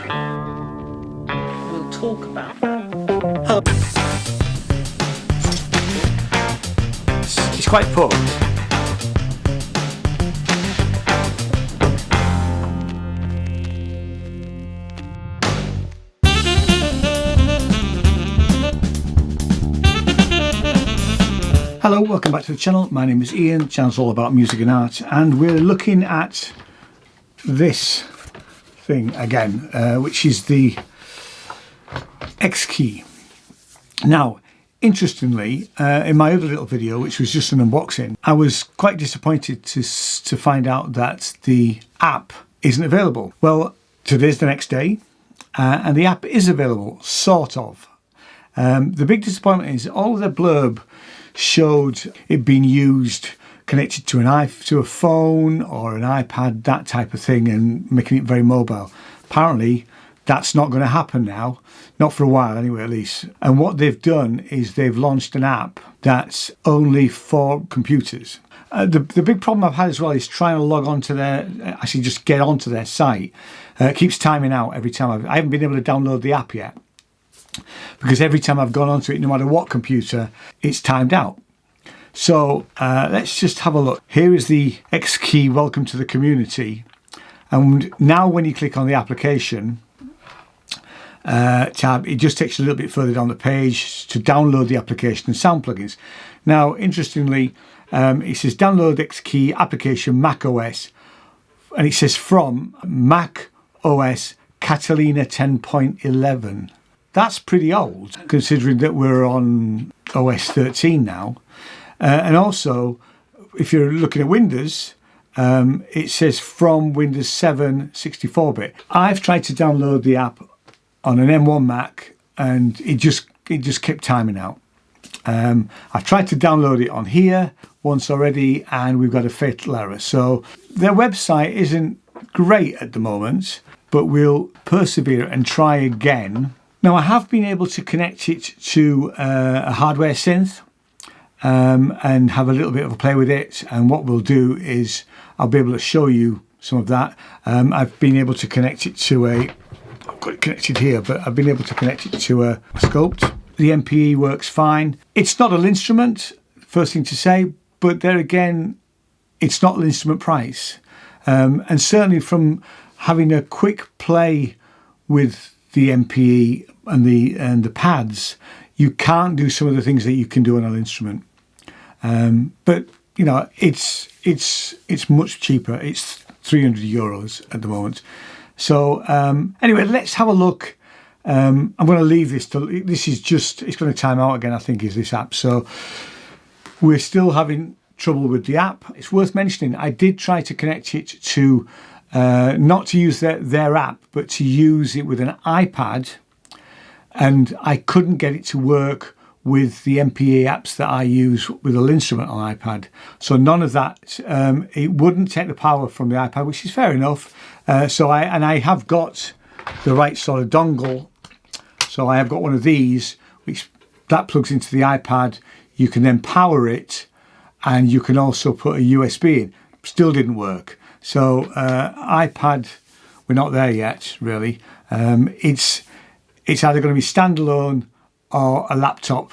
We'll talk about that. It's quite poor. Hello, welcome back to the channel. My name is Ian. The channel's all about music and art, and we're looking at this thing again, which is the XKey. Now, interestingly, in my other little video, which was just an unboxing, I was quite disappointed to find out that the app isn't available. Well, today's the next day, and the app is available, sort of. The big disappointment is all of the blurb showed it being used connected to a phone or an iPad, that type of thing, and making it very mobile. Apparently that's not going to happen now, not for a while anyway, at least. And what they've done is they've launched an app that's only for computers. The big problem I've had as well is trying to log on to actually just get onto their site. It keeps timing out every time. I haven't been able to download the app yet, because every time I've gone onto it, no matter what computer, it's timed out. So let's just have a look. Here is the XKey Welcome to the Community. And now when you click on the application tab, it just takes you a little bit further down the page to download the application and sound plugins. Now, interestingly, it says download XKey application Mac OS, and it says from Mac OS Catalina 10.11. That's pretty old, considering that we're on OS 13 now. And also, if you're looking at Windows, it says from Windows 7 64-bit. I've tried to download the app on an M1 Mac, and it just kept timing out. I've tried to download it on here once already, and we've got a fatal error. So their website isn't great at the moment, but we'll persevere and try again. Now, I have been able to connect it to a hardware synth and have a little bit of a play with it. And what we'll do is I'll be able to show you some of that. I've been able to connect it to I've got it connected here, but I've been able to connect it to a Skulpt. The MPE works fine. It's not an instrument, first thing to say, but there again, it's not an instrument price. And certainly from having a quick play with the MPE and the pads, you can't do some of the things that you can do on an instrument. But you know, it's much cheaper. It's €300 at the moment. So anyway, let's have a look. I'm going to leave this it's going to time out again, I think, is this app. So we're still having trouble with the app. It's worth mentioning, I did try to connect it to not to use their app, but to use it with an iPad, and I couldn't get it to work with the MPE apps that I use with a instrument on iPad. So none of that. It wouldn't take the power from the iPad, which is fair enough. So I have got the right sort of dongle. So I have got one of these, which that plugs into the iPad. You can then power it, and you can also put a USB in. Still didn't work. So iPad, we're not there yet, really. It's either going to be standalone or a laptop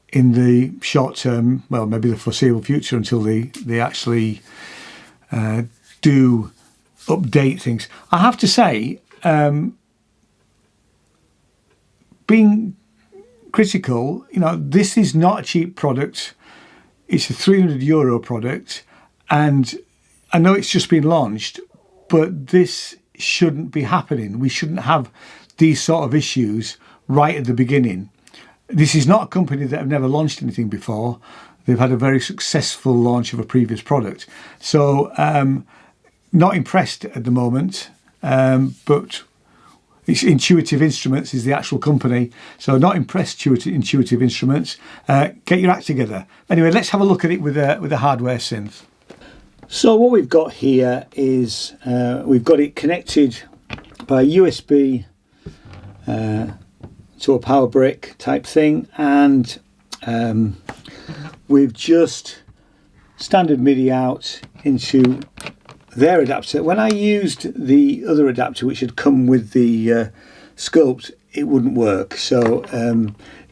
in the short term, well, maybe the foreseeable future, until they actually do update things. I have to say, being critical, you know, this is not a cheap product. It's a €300 product, and I know it's just been launched, but this shouldn't be happening. We shouldn't have these sort of issues right at the beginning. This is not a company that have never launched anything before. They've had a very successful launch of a previous product. So not impressed at the moment, but it's Intuitive Instruments is the actual company. So not impressed, Intuitive Instruments. Get your act together. Anyway, let's have a look at it with a hardware synth. So what we've got here is we've got it connected by USB to a power brick type thing, and we've just standard MIDI out into their adapter. When I used the other adapter, which had come with the Skulpt, it wouldn't work. So,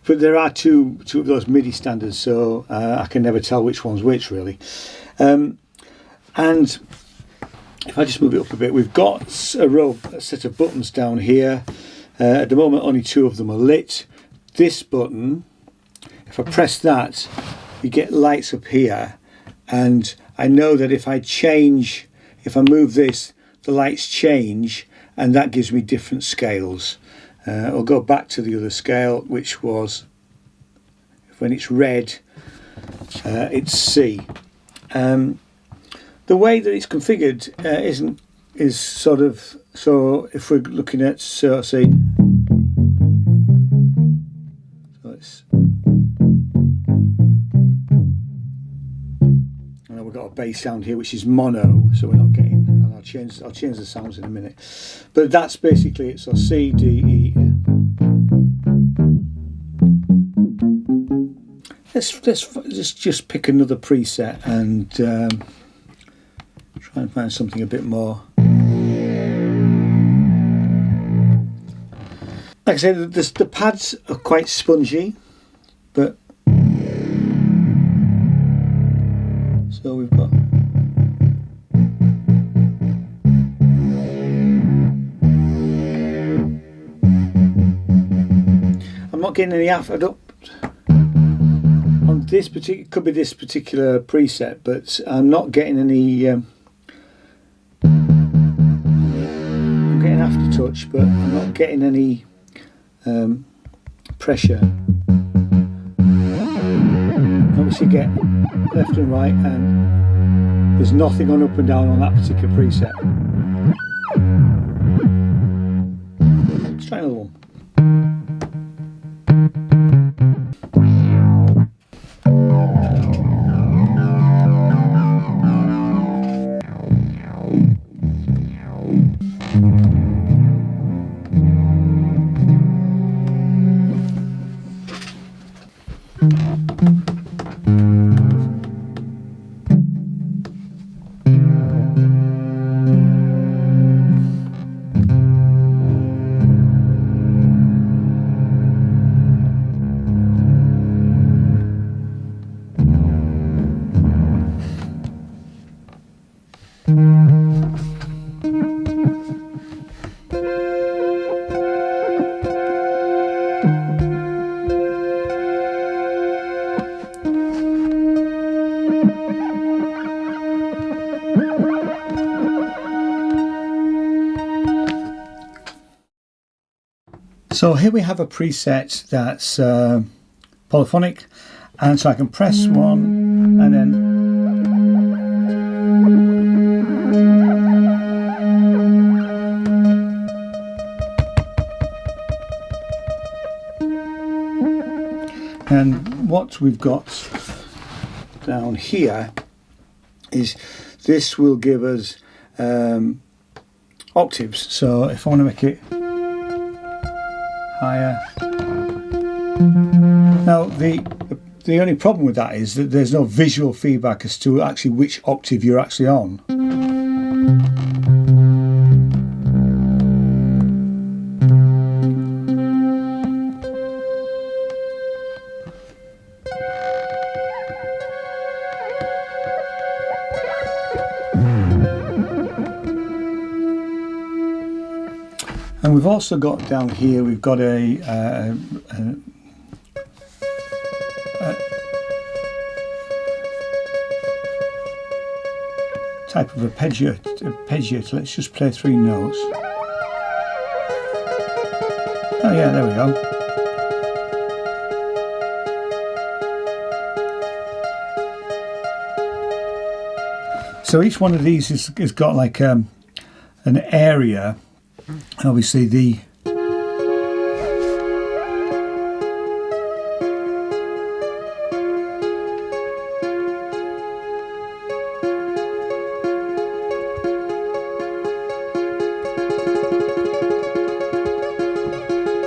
but there are two of those MIDI standards, so I can never tell which one's which, really. And if I just move it up a bit, we've got a set of buttons down here. At the moment, only 2 of them are lit. This button, if I press that, you get lights up here, and I know that if I move this, the lights change, and that gives me different scales. I'll go back to the other scale, which was, when it's red, it's C. The way that it's configured is sort of, so if we're looking at, so say, so it's, and we've got a bass sound here which is mono, so we're not getting, and I'll change the sounds in a minute, but that's basically it. So C, D, E. Let's just pick another preset and try and find something a bit more. Like I said, the pads are quite spongy, but so we've got. I'm not getting any on this particular, could be this particular preset, but I'm not getting any. I'm getting aftertouch, but I'm not getting any pressure. Obviously, you get left and right, and there's nothing on up and down on that particular preset. Let's try another one. So here we have a preset that's polyphonic, and so I can press one and then and what we've got down here is this will give us octaves. So if I want to make it higher. Now the only problem with that is that there's no visual feedback as to actually which octave you're actually on. And we've also got down here, we've got a type of arpeggiator. Let's just play 3 notes. Oh yeah, there we go. So each one of these has got like an area. Obviously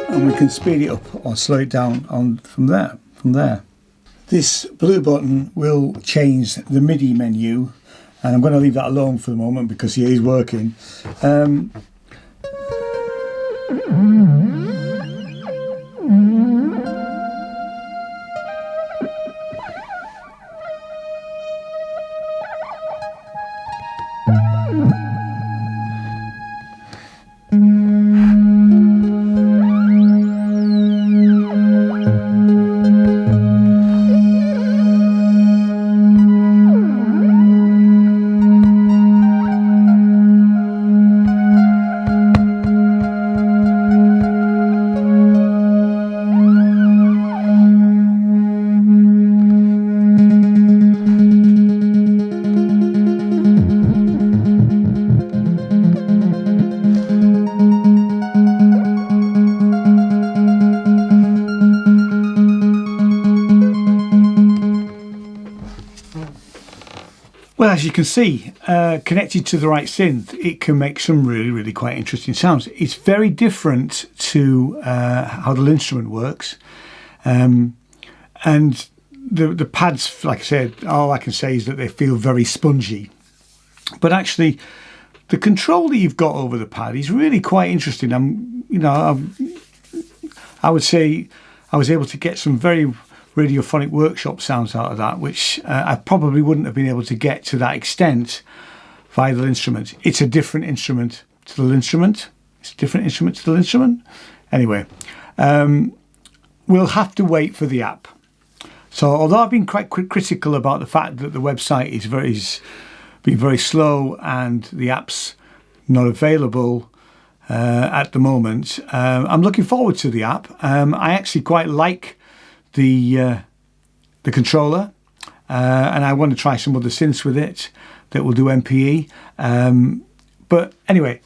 and we can speed it up or slow it down from there. This blue button will change the MIDI menu, and I'm going to leave that alone for the moment because he is working. Well, as you can see, connected to the right synth, it can make some really quite interesting sounds. It's very different to how the instrument works. And the pads, like I said, all I can say is that they feel very spongy. But actually, the control that you've got over the pad is really quite interesting. I would say I was able to get some very radiophonic workshop sounds out of that, which I probably wouldn't have been able to get to that extent via the instrument. It's a different instrument to the instrument. It's a different instrument to the instrument. Anyway, we'll have to wait for the app. So although I've been quite critical about the fact that the website is been very slow and the app's not available at the moment, I'm looking forward to the app. I actually quite like the controller, and I want to try some other synths with it that will do MPE. But anyway,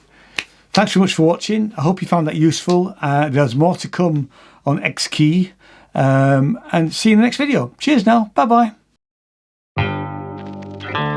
thanks so much for watching. I hope you found that useful. There's more to come on XKey, and see you in the next video. Cheers now. Bye bye.